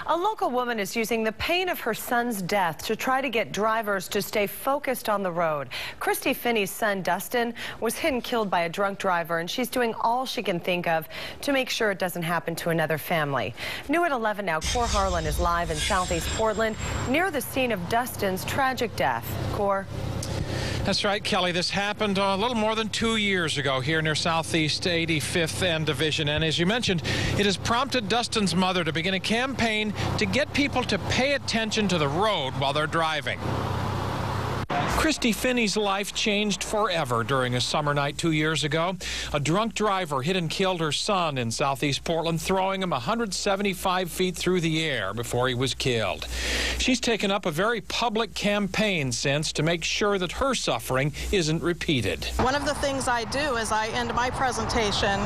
A local woman is using the pain of her son's death to try to get drivers to stay focused on the road. Christy Finney's son, Dustin, was hit and killed by a drunk driver, and she's doing all she can think of to make sure it doesn't happen to another family. New at 11 now, Cor Harlan is live in southeast Portland near the scene of Dustin's tragic death. Cor. That's right, Kelly. This happened a little more than 2 years ago here near Southeast 85th and Division. And as you mentioned, it has prompted Dustin's mother to begin a campaign to get people to pay attention to the road while they're driving. Christy Finney's life changed forever during a summer night 2 years ago. A drunk driver hit and killed her son in southeast Portland, throwing him 175 feet through the air before he was killed. She's taken up a very public campaign since to make sure that her suffering isn't repeated. One of the things I do is I end my presentation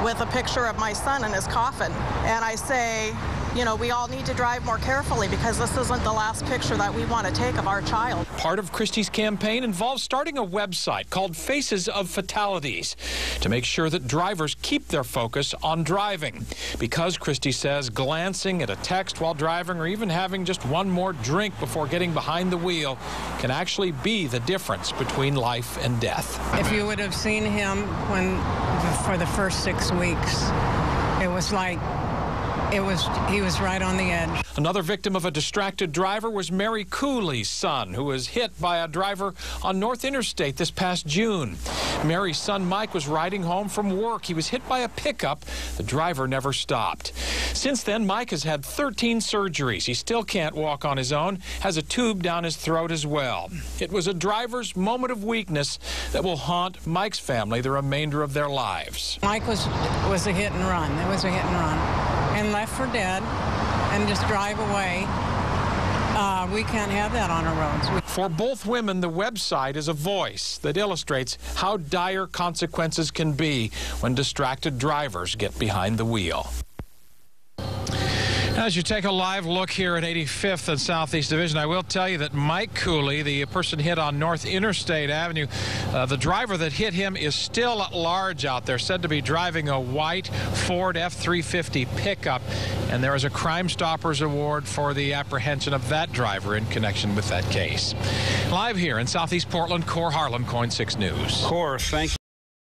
with a picture of my son in his coffin. And I say, you know, we all need to drive more carefully because this isn't the last picture that we want to take of our child. Part of Christy's campaign involves starting a website called Faces of Fatalities to make sure that drivers keep their focus on driving. Because Christy says glancing at a text while driving or even having just one more drink before getting behind the wheel can actually be the difference between life and death. If you would have seen him for the first 6 weeks, it was like he was right on the edge. Another victim of a distracted driver was Mary Cooley's son, who was hit by a driver on North Interstate this past June. Mary's son Mike was riding home from work. He was hit by a pickup. The driver never stopped. Since then, Mike has had 13 surgeries. He still can't walk on his own, has a tube down his throat as well. It was a driver's moment of weakness that will haunt Mike's family the remainder of their lives. Mike was a hit and run. It was a hit and run. And left for dead and just drive away. We can't have that on our roads. For both women, the website is a voice that illustrates how dire consequences can be when distracted drivers get behind the wheel. As you take a live look here at 85th and Southeast Division, I will tell you that Mike Cooley, the person hit on North Interstate Avenue, the driver that hit him is still at large out there, said to be driving a white Ford F-350 pickup, and there is a Crime Stoppers Award for the apprehension of that driver in connection with that case. Live here in Southeast Portland, Cor Harlan, KOIN 6 News. Cor, thank you.